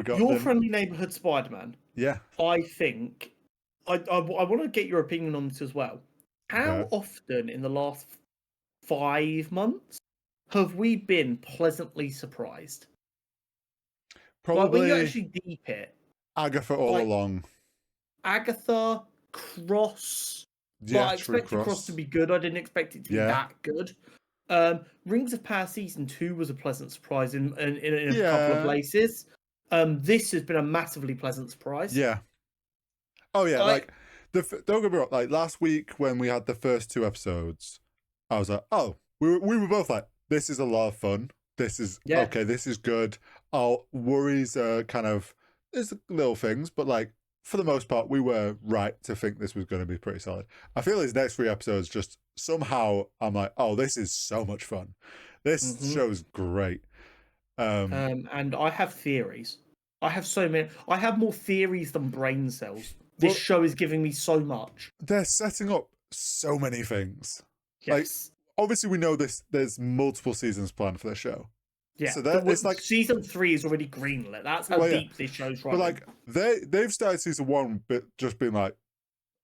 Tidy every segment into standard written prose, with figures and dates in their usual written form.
got Your them. Friendly Neighborhood Spider-Man. Yeah. I think I want to get your opinion on this as well. How often in the last 5 months have we been pleasantly surprised? Like when you Probably actually deep it, Agatha all along. Agatha, Cross. Yeah, I true, expected Cross to be good. I didn't expect it to be that good. Rings of Power Season 2 was a pleasant surprise in a couple of places. This has been a massively pleasant surprise. Yeah. Oh yeah, like don't get me wrong. Like last week when we had the first 2 episodes, I was like, oh, we were both like, this is a lot of fun. This is okay. This is good. Our worries are kind of there's little things, but like for the most part, we were right to think this was going to be pretty solid. I feel these next 3 episodes just somehow I'm like, oh, this is so much fun. This show's great. And I have theories. I have so many. I have more theories than brain cells. This show is giving me so much. They're setting up so many things. Yes. Like, obviously, we know there's multiple seasons planned for the show. Yeah. So it's like season 3 is already greenlit. That's how deep this show's running. But like they've started season 1, but just been like,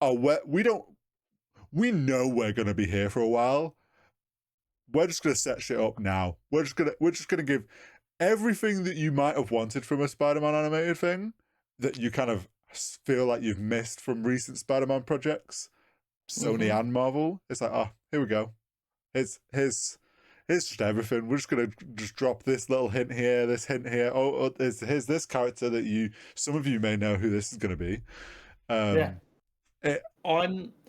oh, we know we're gonna be here for a while. We're just gonna set shit up now. We're just gonna give everything that you might have wanted from a Spider-Man animated thing that you kind of feel like you've missed from recent Spider-Man projects, Sony and Marvel. It's like, oh, here we go. Here's just everything. We're just gonna drop this little hint here, this hint here. Oh, here's this character that some of you may know who this is gonna be. I'm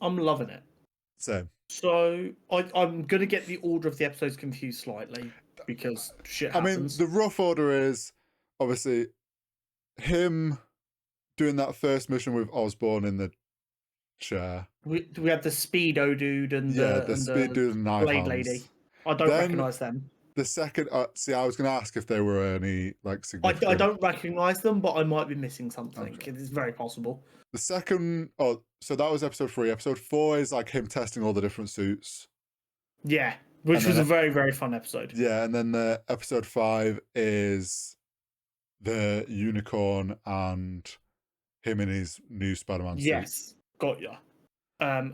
loving it. So I'm gonna get the order of the episodes confused slightly because shit happens. I mean, the rough order is obviously him doing that first mission with Osborn in the chair. We had the Speedo dude and the Speed dude and Knife Blade lady. I don't recognize them. The second, see, I was going to ask if there were any like significant. I don't recognize them, but I might be missing something. Okay. It's very possible. The second, so that was episode 3. Episode 4 is like him testing all the different suits. Yeah, which was a very, very fun episode. Yeah, and then the episode 5 is the unicorn and him in his new Spider-Man suit. Yes, got ya.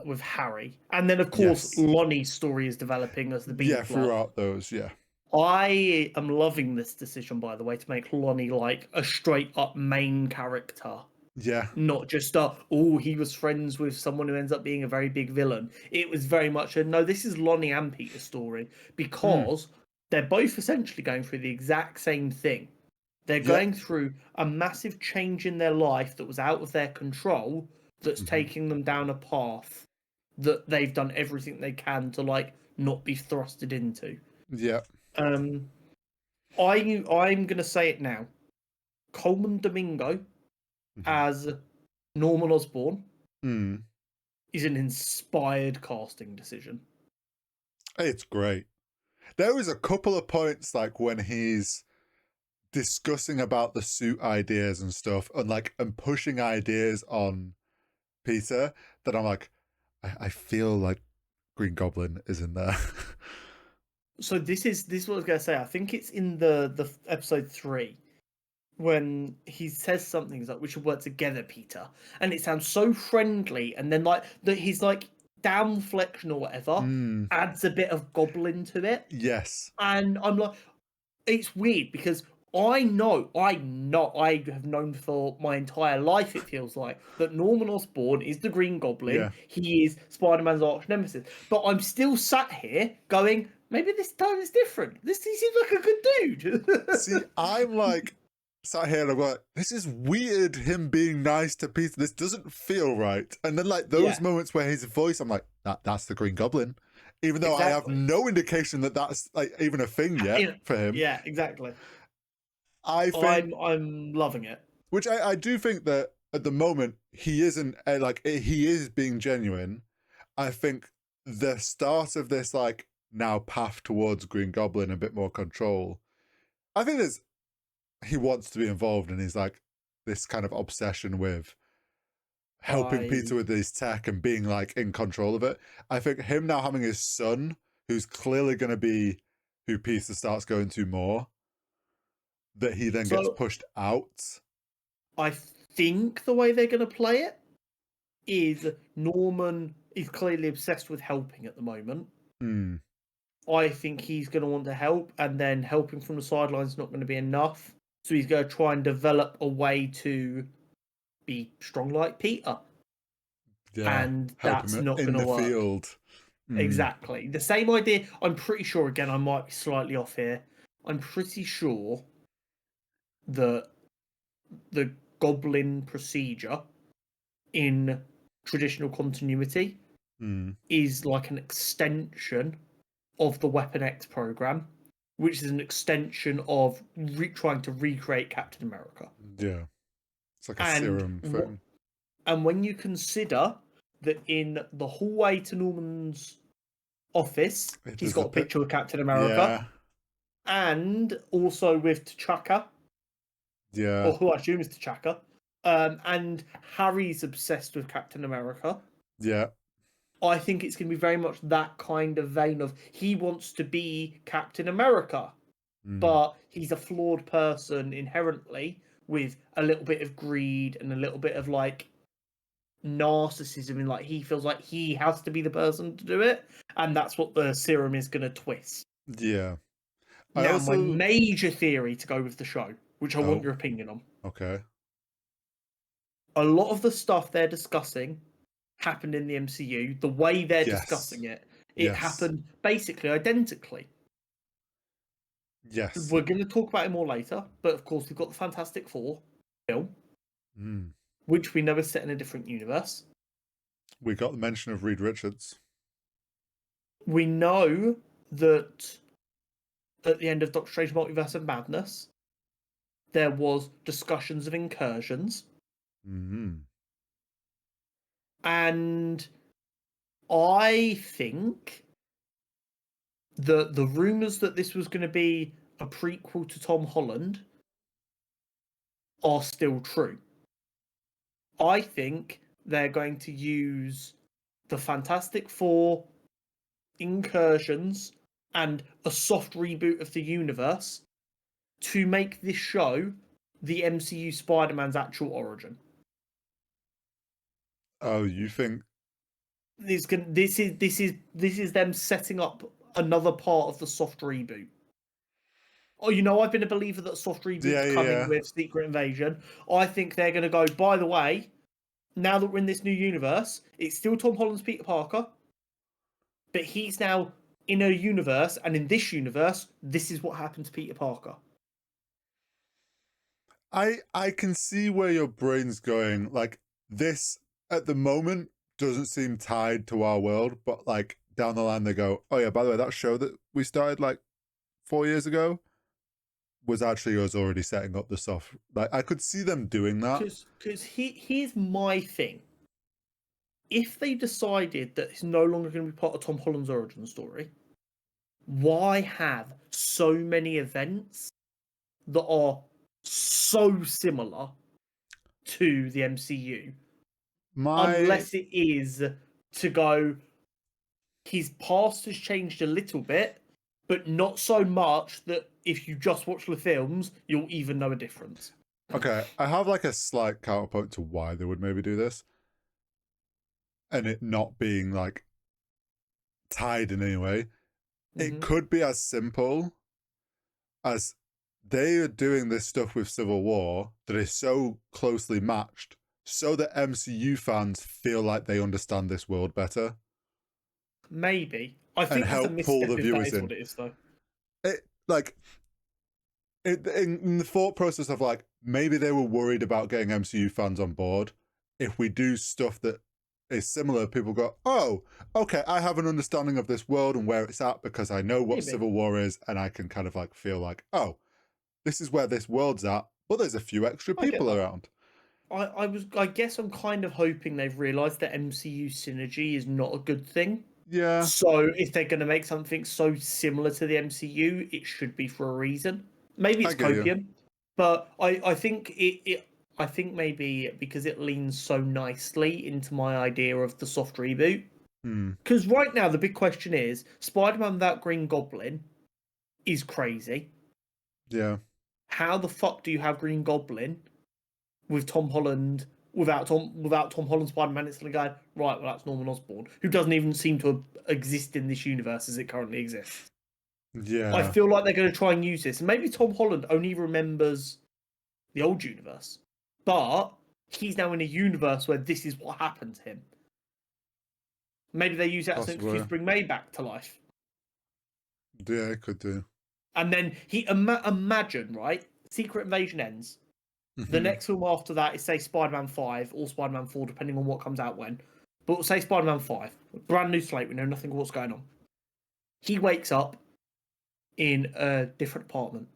With Harry, and then of course Lonnie's story is developing as the beat. Yeah, throughout those, yeah. I am loving this decision, by the way, to make Lonnie like a straight up main character. Yeah. Not just he was friends with someone who ends up being a very big villain. It was very much no, this is Lonnie and Peter's story because they're both essentially going through the exact same thing. They're going through a massive change in their life that was out of their control that's taking them down a path that they've done everything they can to like not be thrusted into. Yeah. I'm gonna say it now. Colman Domingo as Norman Osborn is an inspired casting decision. It's great. There was a couple of points like when he's discussing about the suit ideas and stuff and pushing ideas on Peter that I'm like, I feel like Green Goblin is in there. So this is what I was gonna say. I think it's in the episode 3 when he says something he's like, we should work together, Peter, and it sounds so friendly, and then like that he's like down flexion or whatever adds a bit of goblin to it. Yes. And I'm like, it's weird because I have known for my entire life, it feels like, that Norman Osborn is the Green Goblin. Yeah. He is Spider-Man's arch nemesis. But I'm still sat here going, maybe this time is different. He seems like a good dude. See, I'm like sat here and I'm like, this is weird, him being nice to Peter. This doesn't feel right. And then like those moments where his voice, I'm like, that's the Green Goblin. Even though I have no indication that that's like even a thing yet for him. Yeah, exactly. I'm loving it. Which I do think that at the moment he isn't he is being genuine. I think the start of this like now path towards Green Goblin, a bit more control. I think he wants to be involved and he's like this kind of obsession with helping Peter with his tech and being like in control of it. I think him now having his son, who's clearly going to be who Peter starts going to more, that he then gets pushed out I think the way they're going to play it is Norman is clearly obsessed with helping at the moment. Hmm. I think he's going to want to help, and then helping from the sidelines is not going to be enough. So he's going to try and develop a way to be strong like Peter. Yeah. And Help that's him not in going to the work. field. Hmm. Exactly. The same idea. I'm pretty sure, again, I might be slightly off here. I'm pretty sure that the goblin procedure in traditional continuity Hmm. is like an extension of the Weapon X program, which is an extension of trying to recreate Captain America. Yeah. It's like a And serum thing. and when you consider that in the hallway to Norman's office, he's There's a got a bit. picture of Captain America, Yeah. and also with T'Chaka, Yeah. or who I assume is T'Chaka, and Harry's obsessed with Captain America. Yeah. I think it's going to be very much that kind of vein of he wants to be Captain America, Hmm. but he's a flawed person inherently with a little bit of greed and a little bit of like narcissism, and like he feels like he has to be the person to do it, and that's what the serum is going to twist. Yeah. I Now, my also. major theory to go with the show, which I want Oh. your opinion on, Okay. a lot of the stuff they're discussing happened in the MCU. The way they're Yes. discussing it, it Yes. happened basically identically. Yes. We're going to talk about it more later, but of course, we've got the Fantastic Four film, Mm. which we know is set in a different universe. We got the mention of Reed Richards. We know that at the end of Doctor Strange Multiverse of Madness, there was discussions of incursions, Mm. and I think that the rumors that this was going to be a prequel to Tom Holland are still true. I think they're going to use the Fantastic Four incursions and a soft reboot of the universe to make this show the MCU Spider-Man's actual origin. Oh, you think? This is them setting up another part of the soft reboot. Oh, I've been a believer that soft reboot's Yeah, coming yeah. with Secret Invasion. I think they're going to go, by the way, now that we're in this new universe, it's still Tom Holland's Peter Parker, but he's now in a universe, and in this universe, this is what happened to Peter Parker. I can see where your brain's going. Like this at the moment doesn't seem tied to our world, but like down the line they go, oh yeah, by the way, that show that we started like 4 years ago was actually us already setting up the soft. Like I could see them doing that. Because here's my thing. If they decided that it's no longer going to be part of Tom Holland's origin story, why have so many events that are so similar to the MCU? My Unless it is to go, his past has changed a little bit, but not so much that if you just watch the films, you'll even know a difference. okay, I have like a slight counterpoint to why they would maybe do this, and it not being like tied in any way. It Mm-hmm. could be as simple as they are doing this stuff with Civil War that is so closely matched so that MCU fans feel like they understand this world better Maybe. I and think that's a help pull the misstep if that viewers is in. what it is, though. It like in the thought process of like maybe they were worried about getting MCU fans on board. If we do stuff that is similar, people go, oh, okay, I have an understanding of this world and where it's at because I know what Maybe. Civil War is, and I can kind of like feel like, oh, this is where this world's at, but there's a few extra I get people that. around. I guess I'm kind of hoping they've realised that MCU synergy is not a good thing. Yeah, So if they're going to make something so similar to the MCU, it should be for a reason. Maybe I it's get you. copium, but I think I think maybe because it leans so nicely into my idea of the soft reboot. Hmm. Because right now the big question is Spider-Man without Green Goblin is crazy. Yeah. How the fuck do you have Green Goblin with Tom Holland. Without Tom Holland Spider-Man, it's going to go right. Well, that's Norman Osborn, who doesn't even seem to exist in this universe as it currently exists. Yeah. I feel like they're going to try and use this, and maybe Tom Holland only remembers the old universe, but he's now in a universe where this is what happened to him. Maybe they use that as an excuse to bring May back to life. Yeah, it could do. And then imagine, right? Secret Invasion ends. The next film after that is, say, Spider-Man 5 or Spider-Man 4, depending on what comes out when. But we'll say Spider-Man 5. Brand new slate, we know nothing of what's going on. He wakes up in a different apartment.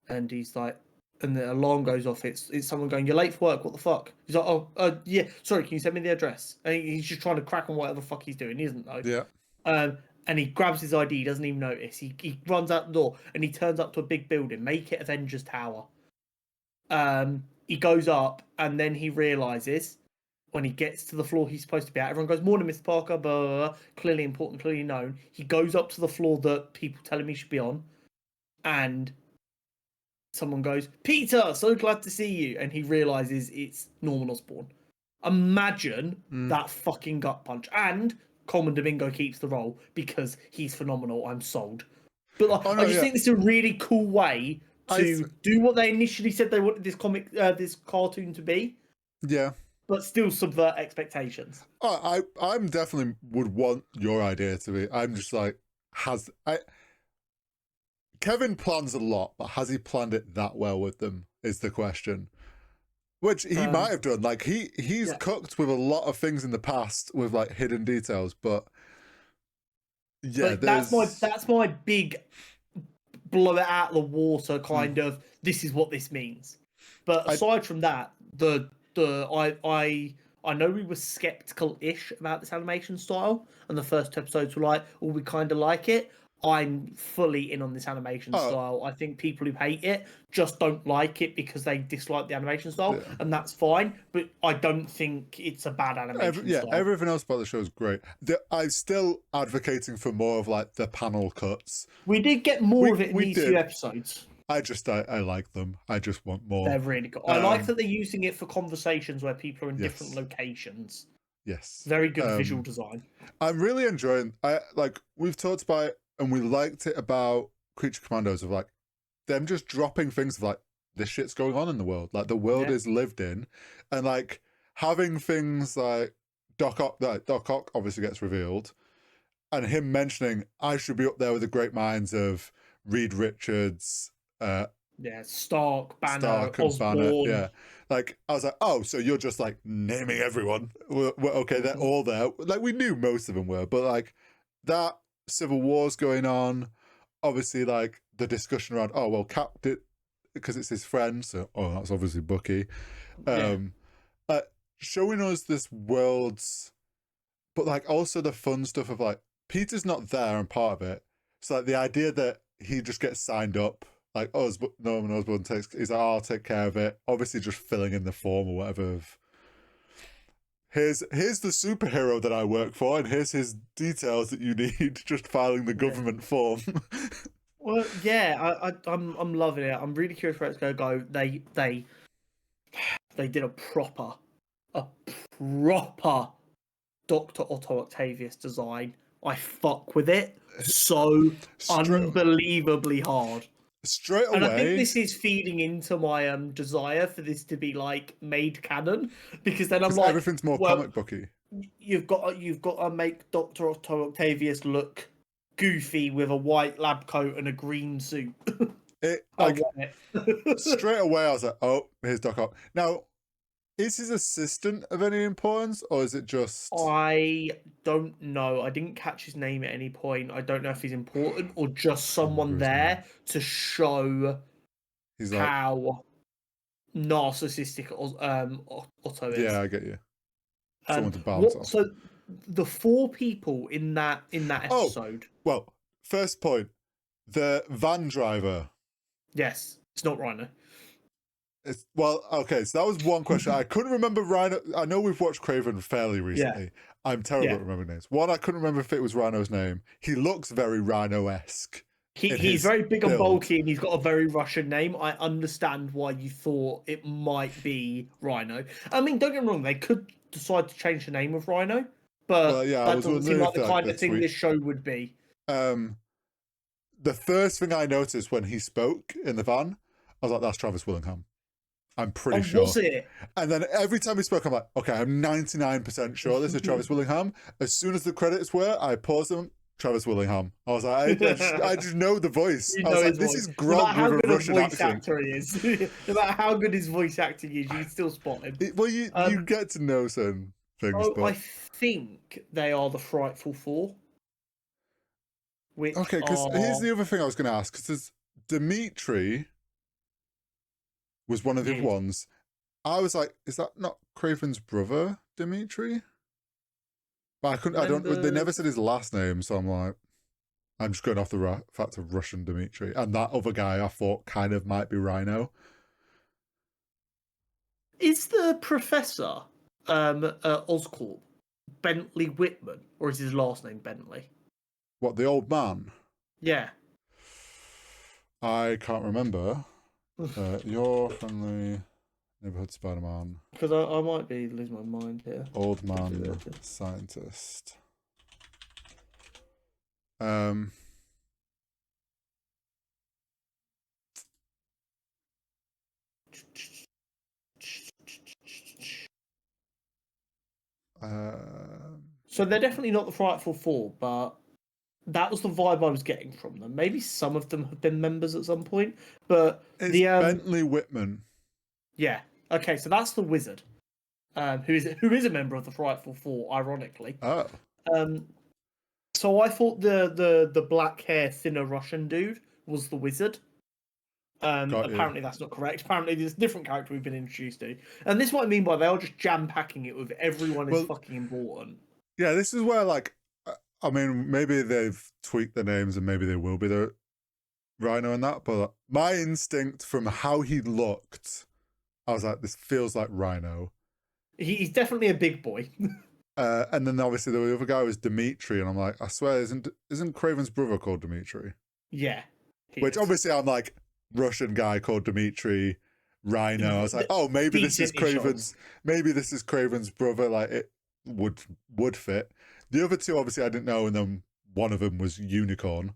And he's like, and the alarm goes off. It's someone going, "You're late for work, what the fuck?" He's like, "Oh, yeah, sorry, can you send me the address?" And he's just trying to crack on whatever the fuck he's doing, isn't though? Yeah. And he grabs his ID, he doesn't even notice. He runs out the door and he turns up to a big building, make it Avengers Tower. He goes up and then he realizes when he gets to the floor he's supposed to be at, everyone goes, "Morning, Mr. Parker," blah, blah, blah. Clearly important, clearly known. He goes up to the floor that people tell him he should be on, and someone goes, "Peter, so glad to see you," and he realizes it's Norman Osborn. Imagine that fucking gut punch. And Colman Domingo keeps the role because he's phenomenal. I'm sold. But I just think this is a really cool way to do what they initially said they wanted this cartoon to be. Yeah. But still subvert expectations. I'm definitely would want your idea to be. I'm just like, Kevin plans a lot, but has he planned it that well with them is the question. Which he might have done. Like he's cooked with a lot of things in the past with like hidden details, but yeah, like, that's my big blow it out of the water kind of. This is what this means. But aside from that, I know we were skeptical-ish about this animation style, and the first two episodes were like, "Oh, we kind of like it." I'm fully in on this animation style. I think people who hate it just don't like it because they dislike the animation style, and that's fine. But I don't think it's a bad animation style. Everything else about the show is great. I'm still advocating for more of like the panel cuts. We did get more of it in these few episodes. I like them. I just want more. They're really good. I like that they're using it for conversations where people are in different locations. Yes. Very good visual design. I'm really enjoying. We've talked about. And we liked it about Creature Commandos of like them just dropping things of like this shit's going on in the world. Like the world is lived in, and like having things like Doc Ock obviously gets revealed, and him mentioning I should be up there with the great minds of Reed Richards, Stark, Banner, Osborn. Yeah, like I was like, oh, so you're just like naming everyone. We're okay, they're all there. Like we knew most of them were, but like that. Civil War's going on, obviously like the discussion around Cap did because it's his friend, so that's obviously Bucky. Showing us this world's, but like also the fun stuff of like Peter's not there and part of it, so like the idea that he just gets signed up, like Norman Osborn he's like, I'll take care of it, obviously just filling in the form or whatever of here's the superhero that I work for, and here's his details that you need. Just filing the government form. Well, yeah, I'm loving it. I'm really curious where it's going to go. They did a proper Dr. Otto Octavius design. I fuck with it so unbelievably hard. Straight away. And I think this is feeding into my desire for this to be like made canon, because then I'm like, everything's more comic booky. You've got to make Dr. Otto Octavius look goofy with a white lab coat and a green suit. Straight away I was like, oh, here's Doc Ock. Now, is his assistant of any importance, or is it just... I don't know. I didn't catch his name at any point. I don't know if he's important or just someone there to show how narcissistic Otto is. Yeah, I get you. Someone to bounce off. So the 4 people in that episode... well, first point. The van driver. Yes, it's not Rhino. Okay, so that was one question. I couldn't remember Rhino. I know we've watched Craven fairly recently. Yeah. I'm terrible at remembering names. One, I couldn't remember if it was Rhino's name. He looks very Rhino-esque. in He's his very big and build. bulky, and he's got a very Russian name. I understand why you thought it might be Rhino. I mean, don't get me wrong; they could decide to change the name of Rhino, Well, but yeah, I that was doesn't seem wondering like if the like kind the of thing tweet. this show would be. The first thing I noticed when he spoke in the van, I was like, "That's Travis Willingham." I'm pretty Oh, sure. was it? And then every time he spoke, I'm like, "Okay, I'm 99% sure this is Travis Willingham." As soon as the credits were, I paused them. Travis Willingham. I was like, I just know the voice. You I know was like, his this voice. is No Grog matter how with a good a Russian voice accent. actor he is, no matter how good his voice acting is, you can still spot him. Well, you get to know certain things, So I but think they are the Frightful Four, which okay. Because here's are the other thing I was going to ask. Because Dimitri was one of the other yes, ones. I was like, is that not Craven's brother, Dimitri? But I couldn't. I don't. They never members. said his last name, so I'm like, I'm just going off the fact of Russian Dimitri, and that other guy I thought kind of might be Rhino. Is the professor Oscorp Bentley Whitman, or is his last name Bentley? What, the old man? Yeah. I can't remember. Your friendly neighborhood Spider-Man, Because I might be losing my mind here. old man scientist. Um. So they're definitely not the Frightful Four, but that was the vibe I was getting from them. Maybe some of them have been members at some point, but It's the Bentley Whitman. yeah. Okay, so that's the wizard, who is a member of the Frightful Four, ironically. Oh, Um, so I thought the black hair thinner Russian dude was the wizard. got you. Apparently that's not correct. Apparently there's a different character we've been introduced to, and this is what I mean by they are just jam packing it with everyone is Well, fucking important. yeah, this is where like, I mean, maybe they've tweaked the names and maybe they will be the Rhino and that, but my instinct from how he looked, I was like, this feels like Rhino. He's definitely a big boy. And then obviously the other guy was Dimitri, and I'm like, I swear, isn't Craven's brother called Dimitri? Yeah, Which is. obviously I'm like, Russian guy called Dimitri, Rhino. I was like, oh, maybe this is Craven's brother. Like it would fit. The other two, obviously, I didn't know, and then one of them was Unicorn.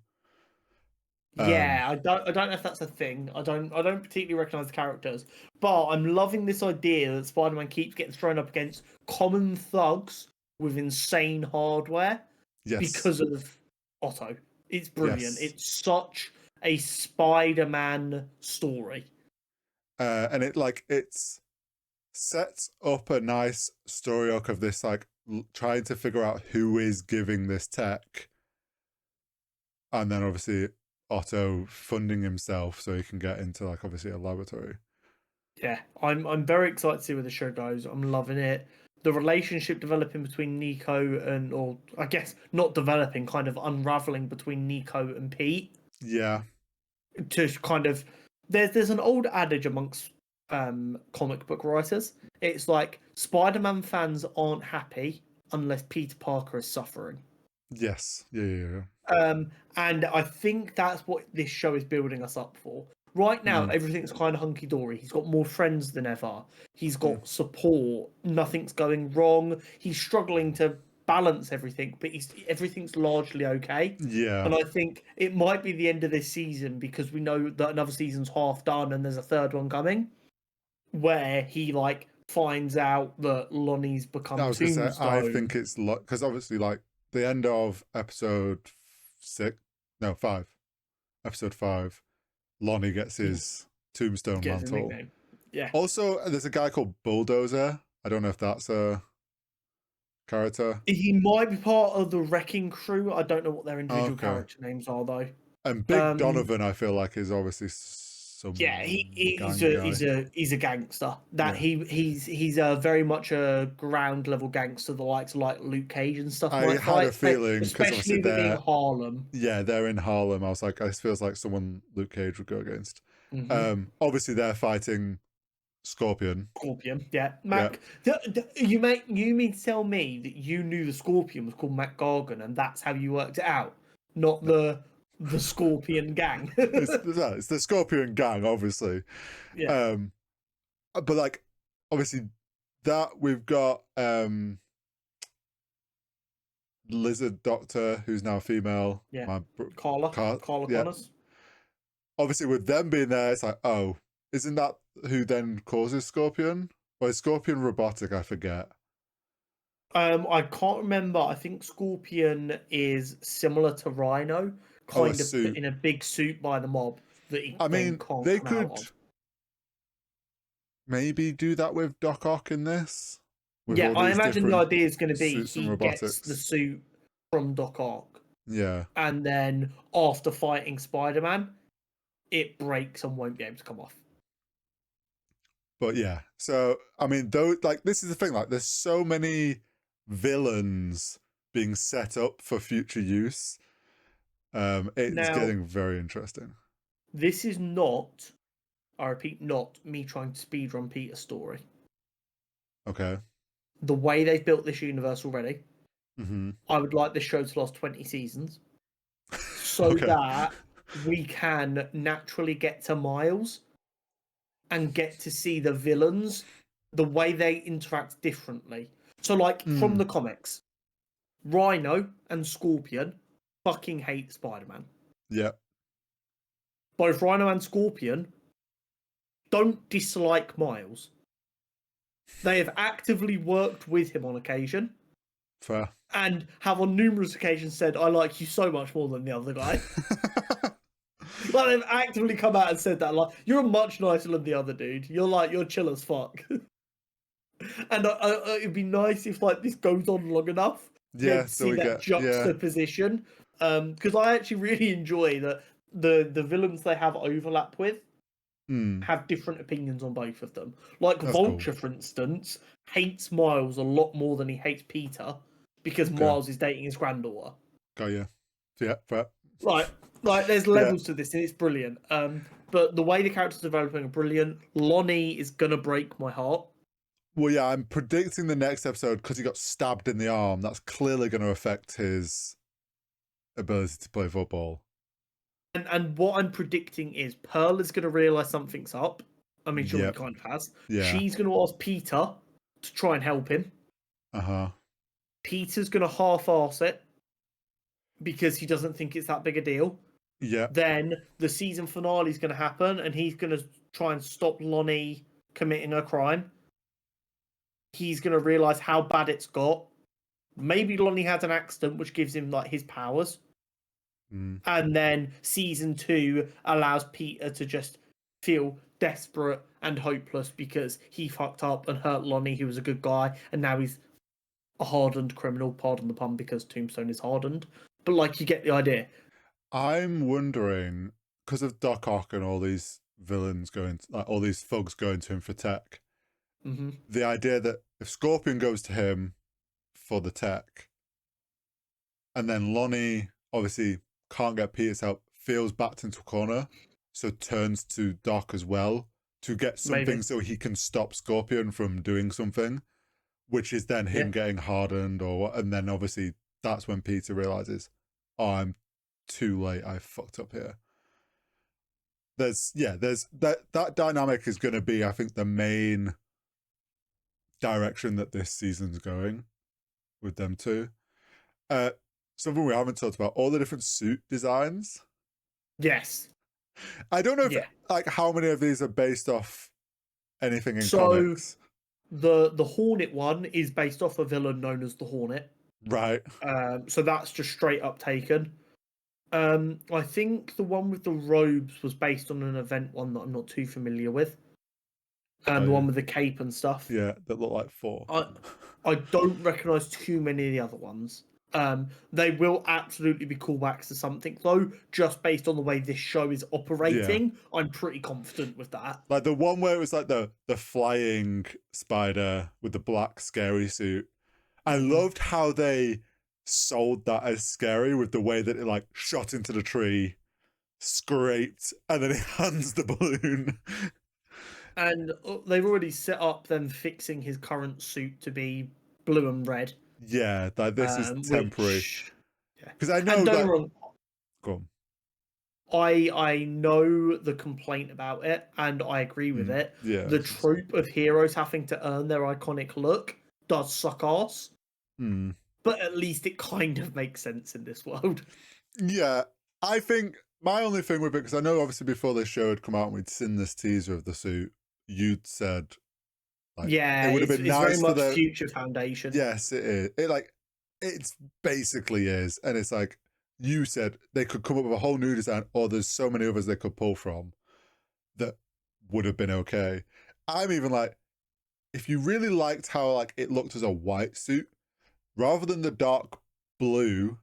Yeah, I don't know if that's a thing. I don't particularly recognize the characters, but I'm loving this idea that Spider-Man keeps getting thrown up against common thugs with insane hardware Yes, because of Otto. It's brilliant. Yes. It's such a Spider-Man story. And it's sets up a nice story arc of this like trying to figure out who is giving this tech, and then obviously Otto funding himself so he can get into like obviously a laboratory. Yeah, I'm very excited to see where the show goes. I'm loving it. The relationship developing between Nico and, or I guess not developing, kind of unraveling between Nico and Pete. Yeah, To kind of there's an old adage amongst comic book writers. It's like Spider-Man fans aren't happy unless Peter Parker is suffering. yes, yeah. And I think that's what this show is building us up for. Right now, everything's kind of hunky dory. He's got more friends than ever. He's got support. Nothing's going wrong. He's struggling to balance everything, but everything's largely okay. Yeah. And I think it might be the end of this season because we know that another season's half done and there's a third one coming, where he like finds out that Lonnie's become I was gonna say, I Tombstone. think it's because obviously like the end of episode 5, episode 5, Lonnie gets his tombstone Gets his mantle. nickname. Yeah. Also, there's a guy called Bulldozer. I don't know if that's a character. He might be part of the Wrecking Crew. I don't know what their individual Okay. character names are though. And Big Donovan, I feel like, is obviously some Yeah, he's gang a gangster. That Yeah. he's a very much a ground level gangster, the likes of like Luke Cage and stuff. I might had fight, a feeling because obviously especially with being they're Harlem. yeah, they're in Harlem. I was like, this feels like someone Luke Cage would go against. Obviously they're fighting Scorpion. Scorpion, yeah. Mac, you mean to tell me that you knew the Scorpion was called Mac Gargan and that's how you worked it out, not the the Scorpion gang. It's the Scorpion gang, obviously. Yeah. But like, obviously, that we've got Lizard Doctor, who's now female. Yeah. My Carla yeah. Connors. Obviously, with them being there, it's like, oh, isn't that who then causes Scorpion? Or is Scorpion robotic? I forget. I can't remember. I think Scorpion is similar to Rhino, Oh, a kind of put suit. in a big suit by the mob that he I then mean, can't they come out could of. maybe do that with Doc Ock in this, with Yeah, all I these imagine the different idea is going to be suits and he gets the robotics. suit from Doc Ock, Yeah, and then after fighting Spider-Man, it breaks and won't be able to come off. but yeah. So I mean, though, like this is the thing. Like, there's so many villains being set up for future use. It's Now, getting very interesting. this is not, I repeat, not me trying to speedrun Peter's story. Okay. The way they've built this universe already, Mm-hmm. I would like this show to last 20 seasons so Okay. that we can naturally get to Miles and get to see the villains, the way they interact differently. So, like, from the comics, Rhino and Scorpion fucking hate Spider-Man. Yeah. Both Rhino and Scorpion don't dislike Miles. They have actively worked with him on occasion Fair. and have on numerous occasions said, I like you so much more than the other guy. Like, they've actively come out and said that, like, you're much nicer than the other dude. You're chill as fuck. And it'd be nice if, like, this goes on long enough. Yeah. Then So see we that get juxtaposition. Because I actually really enjoy that the villains they have overlap with have different opinions on both of them. Like That's cool. Vulture, for instance, hates Miles a lot more than he hates Peter because Okay. Miles is dating his granddaughter. Got you. Yeah. Fair. Like there's levels to this, and it's brilliant. But the way the characters are developing are brilliant. Lonnie is gonna break my heart. Well, yeah, I'm predicting the next episode because he got stabbed in the arm. That's clearly going to affect his ability to play football. And what I'm predicting is Pearl is gonna realise something's up. I mean, she already kind of has. Yeah. She's gonna ask Peter to try and help him. Uh-huh. Peter's gonna half-arse it because he doesn't think it's that big a deal. Yeah. Then the season finale is going to happen, and he's going to try and stop Lonnie committing a crime. He's going to realize how bad it's got. Maybe Lonnie has an accident, which gives him like his powers. And then season 2 allows Peter to just feel desperate and hopeless because he fucked up and hurt Lonnie, who was a good guy, and now he's a hardened criminal. Pardon the pun, because Tombstone is hardened. But like, you get the idea. I'm wondering, because of Doc Ock and all these villains going, like all these thugs going to him for tech, the idea that if Scorpion goes to him for the tech, and then Lonnie obviously can't get Peter's help, feels backed into a corner, so turns to Doc as well to get something so he can stop Scorpion from doing something, which is then him getting hardened, and then obviously that's when Peter realizes, oh, I'm too late, I fucked up here. There's that dynamic is going to be, I think, the main direction that this season's going with them two. Something we haven't talked about, all the different suit designs. Yes. I don't know if like how many of these are based off anything in so, comics. The Hornet one is based off a villain known as the Hornet. Right. So that's just straight up taken. I think the one with the robes was based on an event one that I'm not too familiar with. The one with the cape and stuff. Yeah, that look like 4. I don't recognise too many of the other ones. They will absolutely be callbacks to something, though, just based on the way this show is operating. Yeah. I'm pretty confident with that. Like the one where it was like the flying spider with the black scary suit. I loved how they sold that as scary with the way that it like shot into the tree, scraped, and then it hands the balloon. And they've already set up them fixing his current suit to be blue and red. Yeah, like this is temporary. Because I know and that. Go on. I know the complaint about it, and I agree with it. Yeah. The trope of heroes having to earn their iconic look does suck ass, but at least it kind of makes sense in this world. Yeah, I think my only thing with it, because I know obviously before this show had come out and we'd seen this teaser of the suit, you'd said like Yeah, it would have been it's very nice for much the Future Foundation. yes, it is. It like it's basically is, and it's like you said they could come up with a whole new design, or there's so many others they could pull from that would have been okay. I'm even like, if you really liked how like it looked as a white suit, rather than the dark blue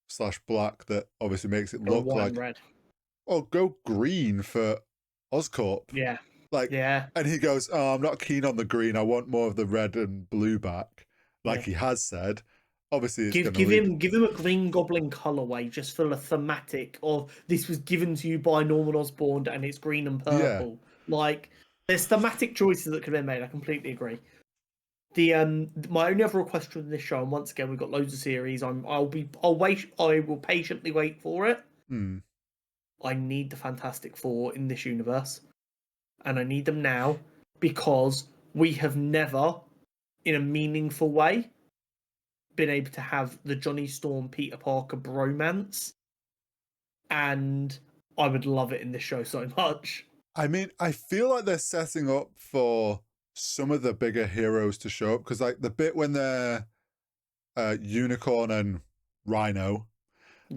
/ black that obviously makes it Or look wine like, red. oh, go green for Oscorp. Yeah. Like, Yeah. and he goes, oh, I'm not keen on the green. I want more of the red and blue back, like Yeah. he has said. Obviously, it's going to Give lead. him a Green Goblin colorway just for the thematic of this was given to you by Norman Osborn and it's green and Yeah. purple. Like there's thematic choices that could be made. I completely agree. The my only other request from this show, and once again we've got loads of series. I'll wait. I will patiently wait for it. I need the Fantastic Four in this universe, and I need them now because we have never, in a meaningful way, been able to have the Johnny Storm Peter Parker bromance, and I would love it in this show so much. I mean, I feel like they're setting up for some of the bigger heroes to show up because, like, the bit when they're Unicorn and Rhino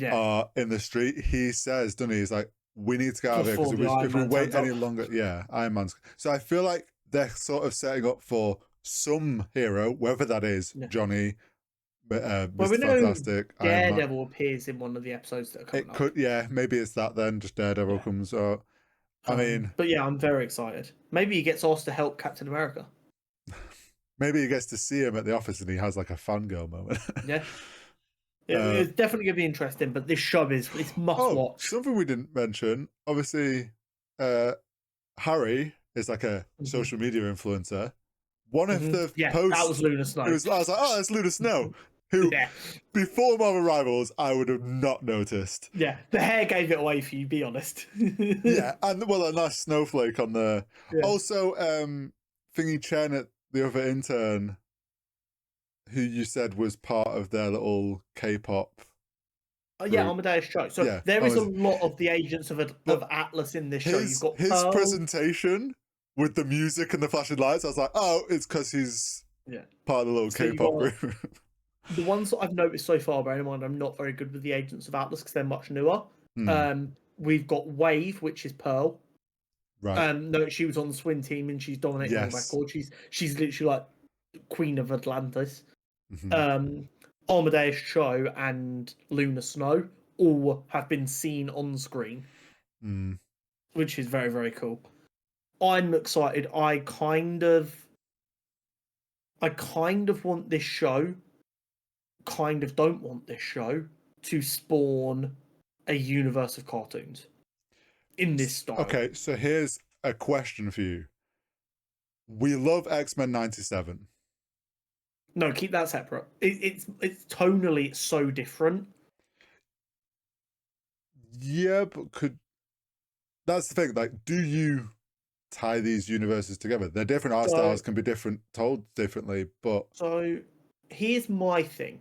are in the street, he says, doesn't he? He's like, we need to get out of here because if we wait any longer, Iron Man's. So I feel like they're sort of setting up for some hero, whether that is Johnny, Mr. Fantastic, Daredevil appears in one of the episodes that are coming up. Yeah, maybe it's that then. Just Daredevil comes out. I mean, but yeah, I'm very excited. Maybe he gets asked to help Captain America. Maybe he gets to see him at the office and he has like a fangirl moment. Yeah. It's definitely going to be interesting, but this show it's must watch. Something we didn't mention, obviously, Harry is like a social media influencer. One of the posts... that was Luna Snow. I was like, oh, that's Luna Snow. Who, before Marvel Rivals, I would have not noticed. Yeah, the hair gave it away for you, be honest. Yeah, and well, a nice snowflake on there. Yeah. Also, Thingy Chen at the other intern, who you said was part of their little K-pop. Yeah, Amadeus Cho. So there is a lot of the agents of Atlas in this show. You've got his presentation with the music and the flashing lights. I was like, oh, it's because he's part of the little K-pop group. The ones that I've noticed so far, bearing in mind I'm not very good with the agents of Atlas because they're much newer. We've got Wave, which is Pearl. Right. No, she was on the Swin team and she's dominating the record. She's literally like Queen of Atlantis. Amadeus Cho and Luna Snow all have been seen on screen, which is very, very cool. I'm excited. I kind of want this show, kind of don't want this show to spawn a universe of cartoons in this style. Okay, so here's a question for you. We love X-Men 97. No, keep that separate. It's tonally so different. Yeah, but that's the thing. Like, do you tie these universes together? They're different art styles, can be different, told differently, but... So, here's my thing.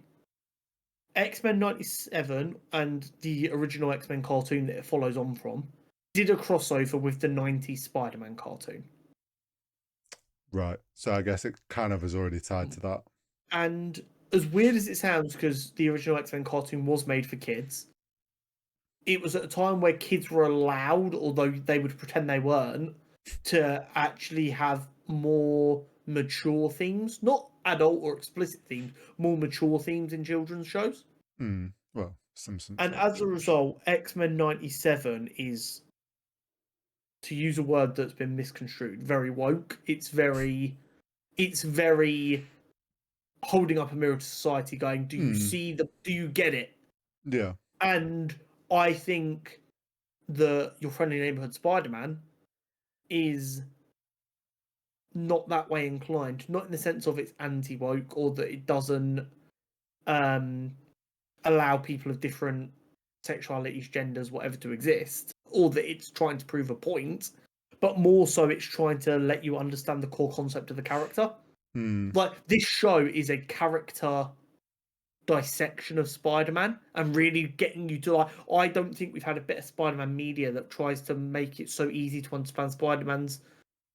X-Men 97 and the original X-Men cartoon that it follows on from did a crossover with the 90s Spider-Man cartoon. Right. So I guess it kind of is already tied to that. And as weird as it sounds, because the original X-Men cartoon was made for kids, it was at a time where kids were allowed, although they would pretend they weren't, to actually have more mature themes, not adult or explicit themes, more mature themes in children's shows. Well, and as a result, X-Men 97 is, to use a word that's been misconstrued, very woke. It's very holding up a mirror to society, going, "Do you see do you get it?" Yeah. And I think that Your Friendly Neighborhood Spider-Man is not that way inclined. Not in the sense of it's anti-woke or that it doesn't allow people of different sexualities, genders, whatever to exist. or that it's trying to prove a point, but more so it's trying to let you understand the core concept of the character. Like, this show is a character dissection of Spider-Man and really getting you to, like, I don't think we've had a bit of Spider-Man media that tries to make it so easy to understand Spider-Man's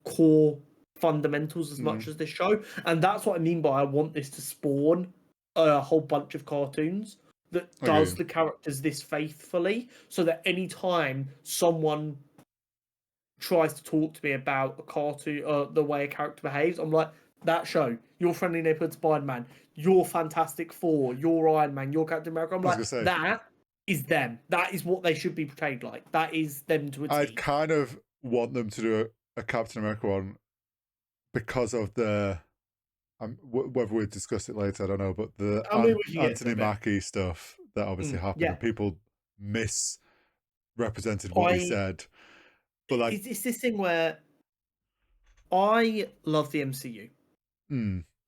core fundamentals as much as this show. And that's what I mean by I want this to spawn a whole bunch of cartoons that does the characters this faithfully, so that anytime someone tries to talk to me about a cartoon, the way a character behaves, I'm like, that show, your friendly neighborhood Spider-Man, your Fantastic Four, your Iron Man, your Captain America. I'm like, that is them. That is what they should be portrayed like. That is them to a T. I'd kind of want them to do a Captain America one because of the whether we discuss it later, I don't know, but the Anthony Mackie stuff that obviously happened, and people misrepresented what he said. But like, it's this thing where I love the MCU.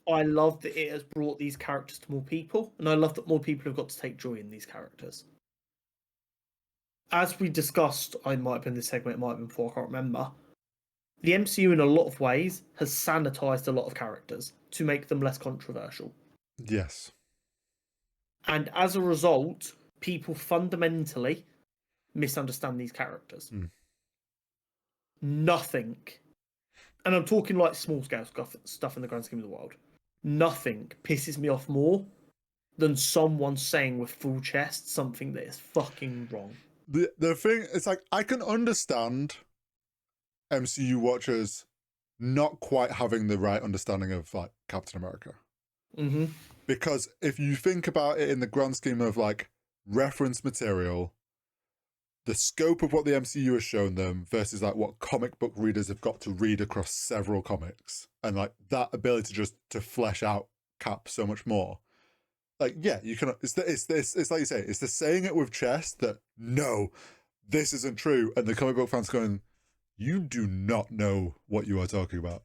I love that it has brought these characters to more people, and I love that more people have got to take joy in these characters. As we discussed, I might have been this segment, it might have been before, I can't remember. The MCU, in a lot of ways, has sanitized a lot of characters to make them less controversial. Yes. And as a result, people fundamentally misunderstand these characters. Nothing, and I'm talking like small scale stuff in the grand scheme of the world, nothing pisses me off more than someone saying with full chest something that is fucking wrong. The thing, it's like, I can understand MCU watchers not quite having the right understanding of like Captain America. Because if you think about it in the grand scheme of like reference material, the scope of what the MCU has shown them versus like what comic book readers have got to read across several comics, and like that ability just to flesh out Cap so much more. Like, yeah, you can. It's like you say, it's the saying it with chest that no, this isn't true, and the comic book fans going, you do not know what you are talking about.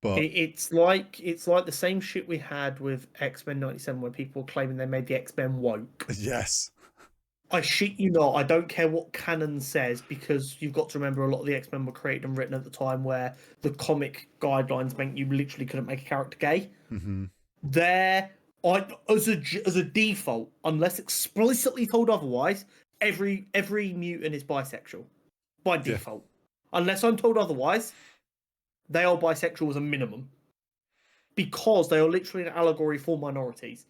But it's like the same shit we had with X-Men 97, where people were claiming they made the X-Men woke. Yes. I shit you not, I don't care what canon says, because you've got to remember a lot of the X-Men were created and written at the time where the comic guidelines meant you literally couldn't make a character gay. As a default, unless explicitly told otherwise, every mutant is bisexual by default. Unless I'm told otherwise, they are bisexual as a minimum, because they are literally an allegory for minorities.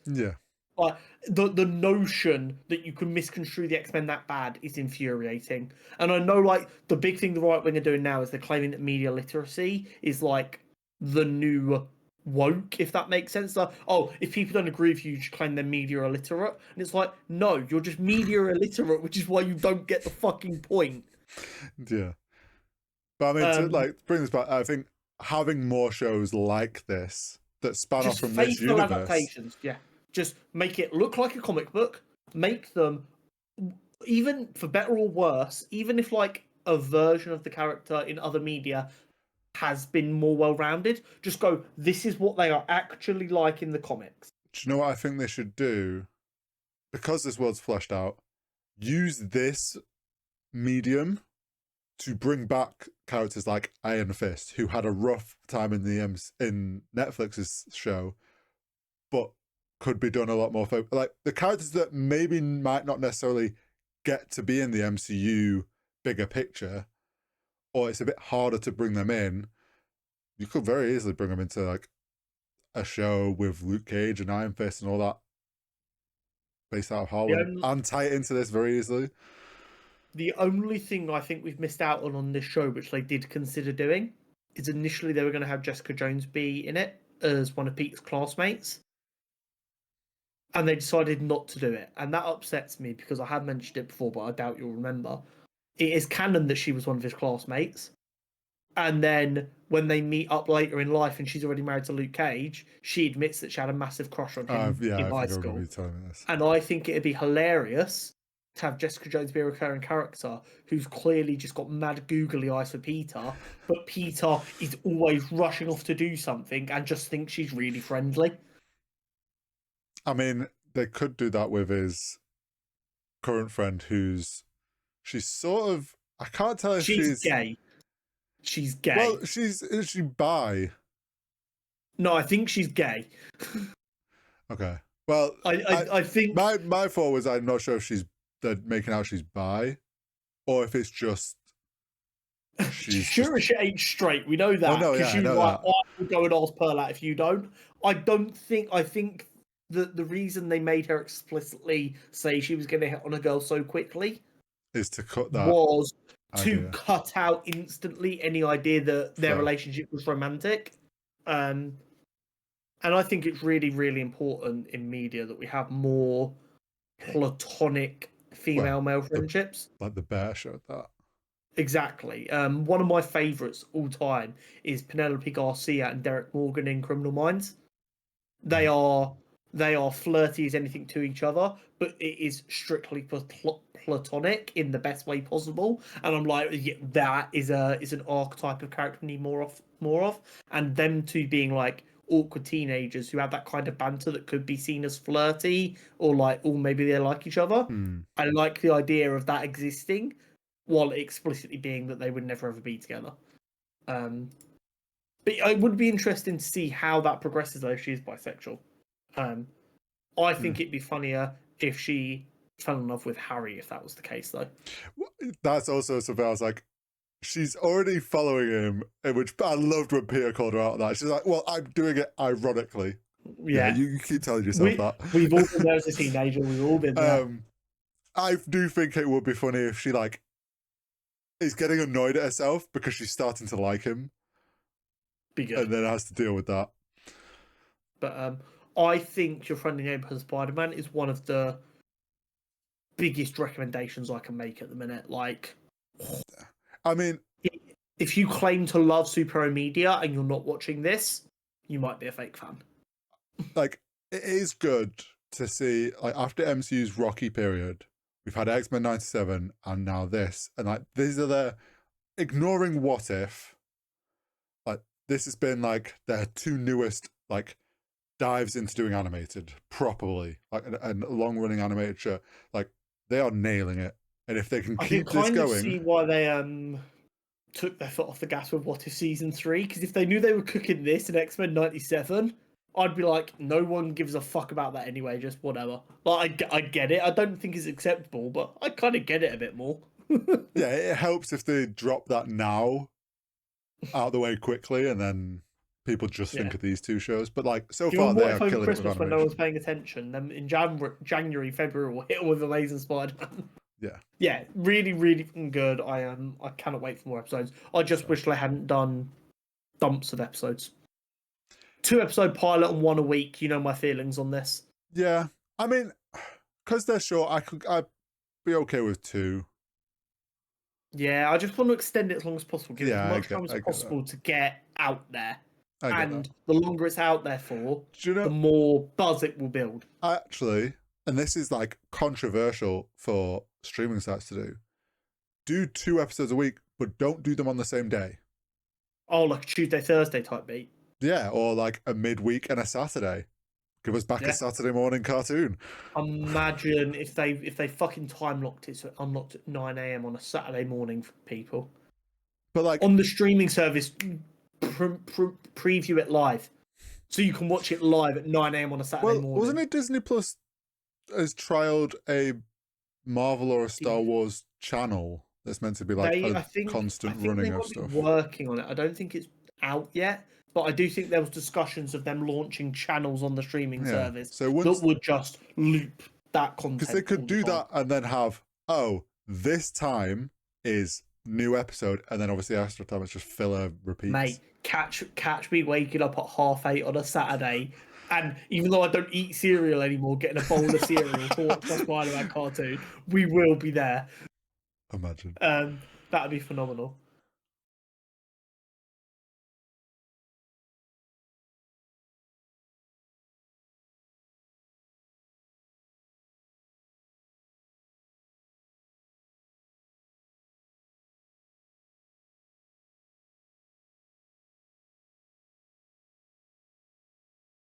Like, the notion that you can misconstrue the X-Men that bad is infuriating. And I know, like, the big thing the right wing are doing now is they're claiming that media literacy is like the new woke, if that makes sense. Like, oh, if people don't agree with you, you just claim they're media illiterate. And it's like, no, you're just media illiterate, which is why you don't get the fucking point. But I mean, to like bring this back, I think having more shows like this that span off from this universe. Adaptations, just make it look like a comic book. Make them, even for better or worse, even if like a version of the character in other media has been more well-rounded, just go, this is what they are actually like in the comics. Do you know what I think they should do? Because this world's fleshed out, use this medium to bring back characters like Iron Fist, who had a rough time in Netflix's show, but could be done a lot more. Like the characters that maybe might not necessarily get to be in the MCU bigger picture, or it's a bit harder to bring them in. You could very easily bring them into like a show with Luke Cage and Iron Fist and all that, based out of Holland, and tie it into this very easily. The only thing I think we've missed out on this show, which they did consider doing, is initially they were going to have Jessica Jones be in it as one of Peter's classmates, and they decided not to do it, and that upsets me because I have mentioned it before, but I doubt you'll remember. It is canon that she was one of his classmates, and then when they meet up later in life and she's already married to Luke Cage, she admits that she had a massive crush on him in high school. And I think it'd be hilarious to have Jessica Jones be a recurring character who's clearly just got mad googly eyes for Peter, but Peter is always rushing off to do something and just thinks she's really friendly. I mean, they could do that with his current friend who's she's sort of. I can't tell if She's gay. She's gay. Well, is she bi? No, I think she's gay. Okay. Well, I think my thought was I'm not sure if they're making out she's bi, or if it's just she's sure just... she ain't straight. We know that. Oh, no, yeah, she I was know like, that. I will go and ask Pearl out if you don't. I think the reason they made her explicitly say she was going to hit on a girl so quickly Is to cut that was to idea. cut out instantly any idea that their Fair. relationship was romantic. And I think it's really, really important in media that we have more platonic female-male friendships. Like the Bear showed that. Exactly. One of my favourites all time is Penelope Garcia and Derek Morgan in Criminal Minds. They are flirty as anything to each other, but it is strictly platonic in the best way possible. And I'm like, yeah, that is an archetype of character we need more of. And them two being like awkward teenagers who have that kind of banter that could be seen as flirty or like, oh, maybe they like each other. I like the idea of that existing, while explicitly being that they would never ever be together. But it would be interesting to see how that progresses though if she is bisexual. I think it'd be funnier if she fell in love with Harry if that was the case though. That's also something I was like, she's already following him, which I loved when Peter called her out on that. She's like, well, I'm doing it ironically. Yeah, you keep telling yourself that. We've all been there as a teenager. We've all been there. I do think it would be funny if she like is getting annoyed at herself because she's starting to like him. Be good. And then has to deal with that. But I think Your Friendly Neighborhood Spider-Man is one of the biggest recommendations I can make at the minute. Like, I mean, if you claim to love superhero media and you're not watching this, you might be a fake fan. Like, it is good to see, like, after MCU's rocky period, we've had X-Men 97 and now this. And, like, these are the... Ignoring What If, like, this has been, like, their two newest, like, dives into doing animated properly. Like, a long-running animated show. Like, they are nailing it. And if they can keep this going... I can see why they took their foot off the gas with What If Season 3, because if they knew they were cooking this in X-Men 97... I'd be like, no one gives a fuck about that anyway, just whatever. Like, I get it. I don't think it's acceptable, but I kind of get it a bit more. Yeah, it helps if they drop that now out of the way quickly, and then people just think of these two shows. But, like, so far they are killing Christmas it with when no one's paying attention. Then in January, February, we'll hit with Amazing Spider-Man. Yeah. Yeah, really, really good. I cannot wait for more episodes. I just wish they hadn't done dumps of episodes. 2-episode pilot and 1 a week. You know my feelings on this. Yeah, I mean, because they're short, I'd be okay with 2. Yeah, I just want to extend it as long as possible. Give it as much time as get possible to get out there. And that. the longer it's out there for, the more buzz it will build. Actually, and this is like controversial for streaming sites to do 2 episodes a week, but don't do them on the same day. Oh, like a Tuesday, Thursday type beat. Yeah, or like a midweek and a Saturday. Give us back a Saturday morning cartoon. Imagine if they fucking time locked it so it unlocked at 9 a.m. on a Saturday morning for people. But like on the streaming service, preview it live, so you can watch it live at 9 a.m. on a Saturday morning. Wasn't it Disney Plus has trialed a Marvel or a Star Wars channel that's meant to be like constant running of stuff? Working on it. I don't think it's out yet. But I do think there was discussions of them launching channels on the streaming service that would just loop that content. Because they could do that and then have, this time is new episode, and then obviously extra time it's just filler repeats. Mate, catch me waking up at 8:30 on a Saturday, and even though I don't eat cereal anymore, getting a bowl of cereal to watch the Spider-Man cartoon, we will be there. Imagine. That'd be phenomenal.